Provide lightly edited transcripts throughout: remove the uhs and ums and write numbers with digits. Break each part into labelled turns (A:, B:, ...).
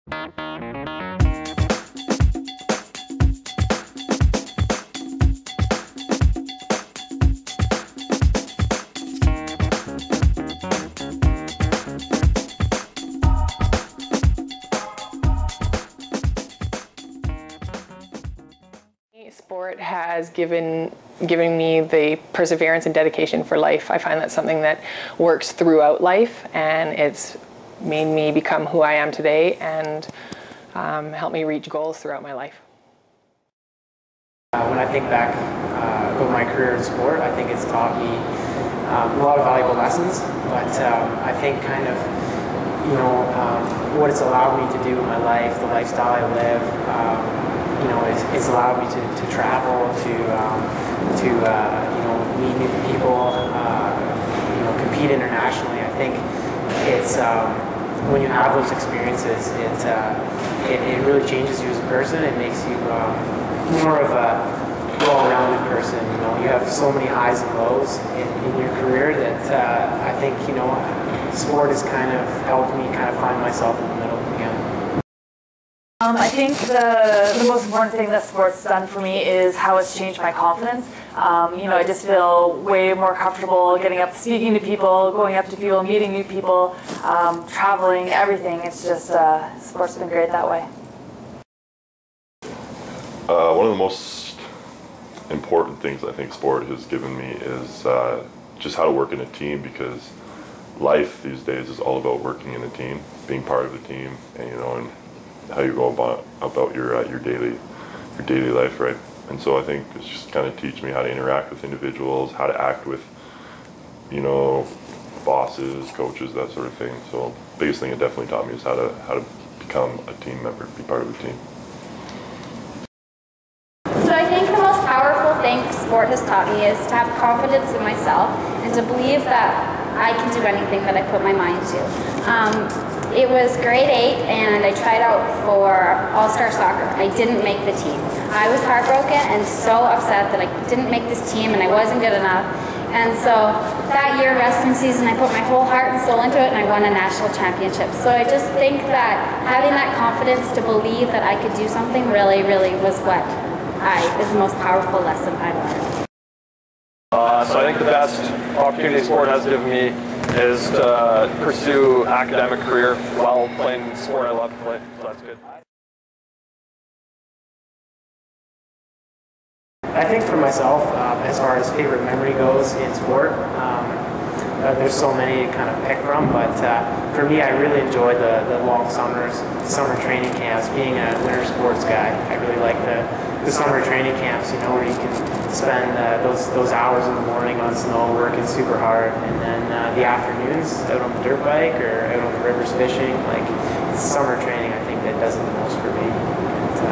A: Sport has given me the perseverance and dedication for life. I find that's something that works throughout life, and it's made me become who I am today and helped me reach goals throughout my life.
B: When I think back about my career in sport, I think it's taught me a lot of valuable lessons, but I think kind of, you know, what it's allowed me to do in my life, the lifestyle I live, you know, it's allowed me to travel, to you know, meet new people, you know, compete internationally. I think it's when you have those experiences, it really changes you as a person. It makes you more of a well-rounded person. You know, you have so many highs and lows in your career that I think, you know, sport has kind of helped me kind of find myself in the middle again.
C: I think the most important thing that sport's done for me is how it's changed my confidence. You know, I just feel way more comfortable getting up, speaking to people, going up to people, meeting new people, traveling, everything. It's just, sport's been great that way.
D: One of the most important things I think sport has given me is just how to work in a team, because life these days is all about working in a team, being part of a team, and you know, and how you go about your daily life, right? And so I think it's just kind of teach me how to interact with individuals, how to act with, you know, bosses, coaches, that sort of thing. So biggest thing it definitely taught me is how to become a team member, be part of a team.
E: So I think the most powerful thing sport has taught me is to have confidence in myself and to believe that I can do anything that I put my mind to. It was grade 8 and I tried out for All-Star Soccer. I didn't make the team. I was heartbroken and so upset that I didn't make this team and I wasn't good enough. And so that year, wrestling season, I put my whole heart and soul into it and I won a national championship. So I just think that having that confidence to believe that I could do something really, really was what is the most powerful lesson I've learned.
F: So I think the best opportunity sport has given me is to pursue academic career while playing the sport I love to play, so that's good.
B: I think for myself, as far as favorite memory goes in sport, there's so many to kind of pick from, but for me, I really enjoy the long summers, summer training camps. Being a winter sports guy, I really like the summer training camps, you know, where you can spend those hours in the morning on snow working super hard, and then the afternoons out on the dirt bike or out on the rivers fishing. Like, it's summer training, I think, that does it the most for me. And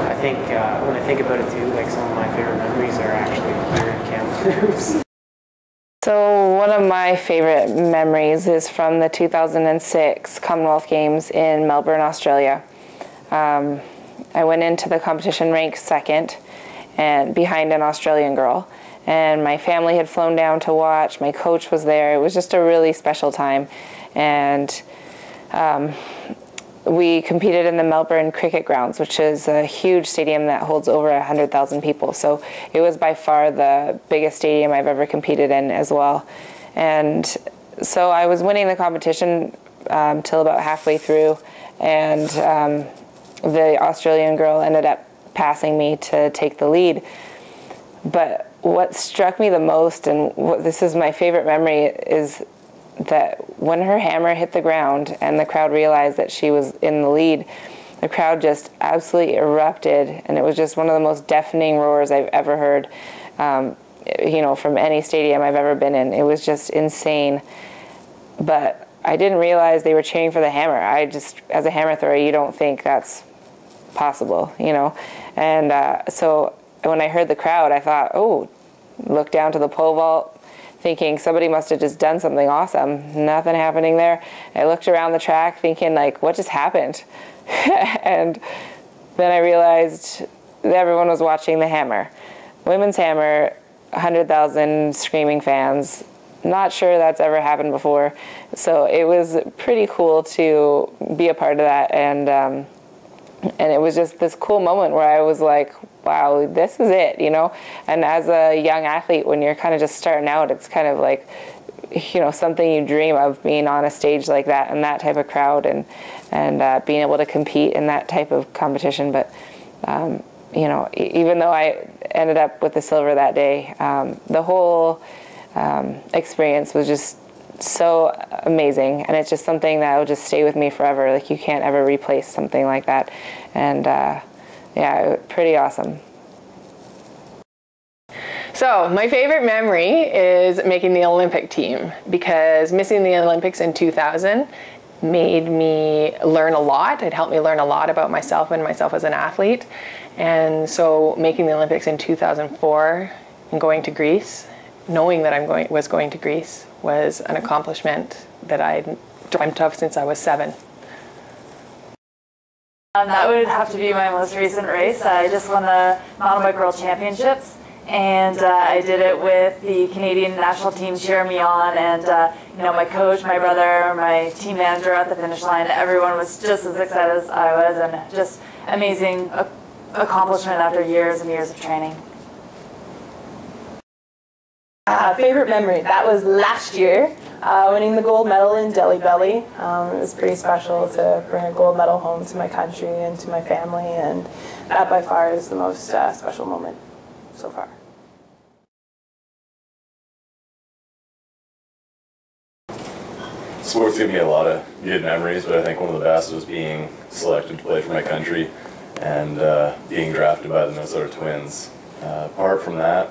B: I think when I think about it too, like, some of my favorite memories are actually here in Kamloops.
G: So one of my favorite memories is from the 2006 Commonwealth Games in Melbourne, Australia. I went into the competition ranked second and behind an Australian girl, and my family had flown down to watch. My coach was there. It was just a really special time, and we competed in the Melbourne Cricket Grounds, which is a huge stadium that holds over 100,000 people. So it was by far the biggest stadium I've ever competed in as well. And so I was winning the competition till about halfway through, and the Australian girl ended up passing me to take the lead. But what struck me the most, and this is my favorite memory, is that when her hammer hit the ground and the crowd realized that she was in the lead, the crowd just absolutely erupted, and it was just one of the most deafening roars I've ever heard, you know, from any stadium I've ever been in. It was just insane. But I didn't realize they were cheering for the hammer. I just, as a hammer thrower, you don't think that's possible, you know. And so when I heard the crowd, I thought, oh, look down to the pole vault, thinking somebody must have just done something awesome. Nothing happening there. I looked around the track thinking, like, what just happened? And then I realized that everyone was watching the hammer. Women's hammer, 100,000 screaming fans, not sure that's ever happened before. So it was pretty cool to be a part of that, and it was just this cool moment where I was like, wow, this is it, you know? And as a young athlete, when you're kind of just starting out, it's kind of like, you know, something you dream of, being on a stage like that and that type of crowd, and being able to compete in that type of competition. But you know, even though I ended up with the silver that day, the whole experience was just so amazing, and it's just something that will just stay with me forever. Like, you can't ever replace something like that. And yeah, pretty awesome.
A: So my favorite memory is making the Olympic team, because missing the Olympics in 2000 made me learn a lot. It helped me learn a lot about myself and myself as an athlete. And so making the Olympics in 2004 and going to Greece, knowing that I was going to Greece, was an accomplishment that I'd dreamt of since I was 7.
C: That would have to be my most recent race. I just won the Mountain Bike World Championships, and I did it with the Canadian national team cheering me on, and you know, my coach, my brother, my team manager at the finish line, everyone was just as excited as I was, and just amazing accomplishment after years and years of training.
H: Favorite memory, that was last year, winning the gold medal in Delhi Belly. It was pretty special to bring a gold medal home to my country and to my family, and that by far is the most special moment so far.
I: Sports give me a lot of good memories, but I think one of the best was being selected to play for my country and being drafted by the Minnesota Twins. Apart from that,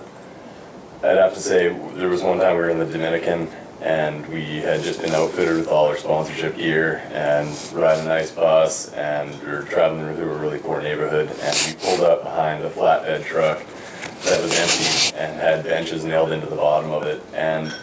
I: I'd have to say there was one time we were in the Dominican, and we had just been outfitted with all our sponsorship gear and riding a nice bus, and we were traveling through a really poor neighborhood, and we pulled up behind a flatbed truck that was empty and had benches nailed into the bottom of it, and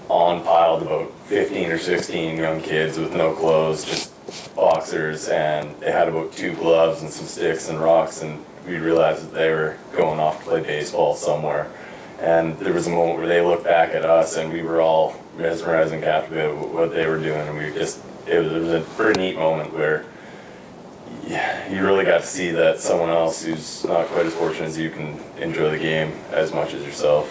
I: on piled about 15 or 16 young kids with no clothes, just boxers, and they had about 2 gloves and some sticks and rocks, and we realized that they were going off to play baseball somewhere. And there was a moment where they looked back at us, and we were all mesmerized and captivated with what they were doing, and it was a pretty neat moment where you really got to see that someone else who's not quite as fortunate as you can enjoy the game as much as yourself.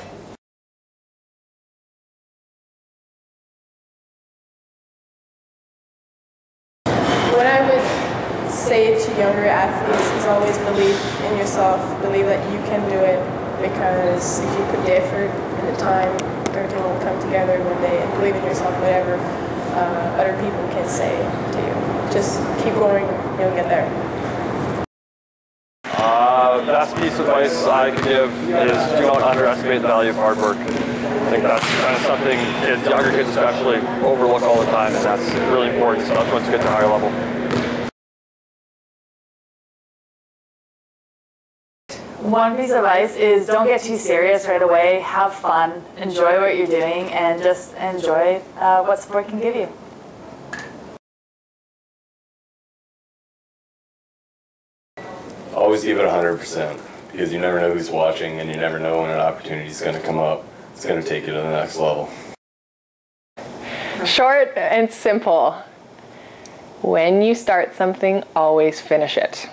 J: What I would say to younger athletes is always believe in yourself, believe that you can do it, because if you put the effort and the time, everything will come together one day, and believe in yourself, whatever other people can say to you. Just keep going, you'll get there.
F: Best piece of advice I could give is do not underestimate the value of hard work. I think that's kind of something kids, younger kids especially, overlook all the time, and that's really important, especially once you get to a higher level.
C: One piece of advice is don't get too serious right away. Have fun, enjoy what you're doing, and just enjoy what sport can give you.
I: Always give it 100%, because you never know who's watching, and you never know when an opportunity is going to come up. It's going to take you to the next level.
A: Short and simple. When you start something, always finish it.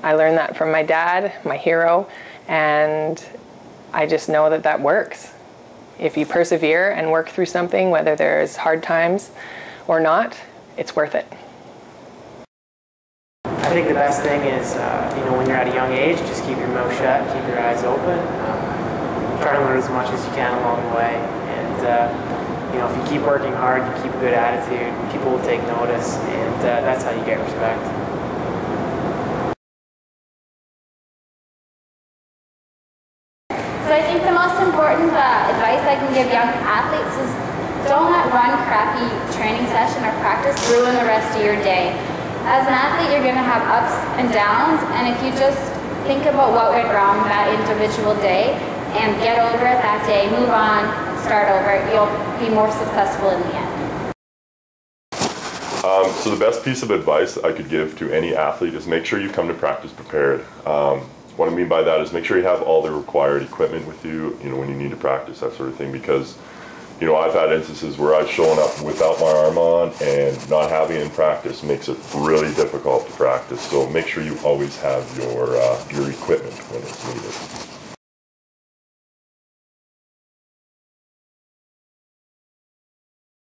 A: I learned that from my dad, my hero, and I just know that that works. If you persevere and work through something, whether there's hard times or not, it's worth it.
B: I think the best thing is, when you're at a young age, just keep your mouth shut, keep your eyes open, try to learn as much as you can along the way, and if you keep working hard, you keep a good attitude, people will take notice, and that's how you get respect.
E: So I think the most important advice I can give young athletes is don't let one crappy training session or practice ruin the rest of your day. As an athlete, you're going to have ups and downs, and if you just think about what went wrong that individual day and get over it that day, move on, start over, you'll be more successful in the end.
D: So the best piece of advice I could give to any athlete is make sure you come to practice prepared. What I mean by that is make sure you have all the required equipment with you, when you need to practice, that sort of thing, because you know, I've had instances where I've shown up without my arm on, and not having it in practice makes it really difficult to practice. So make sure you always have your equipment when it's needed.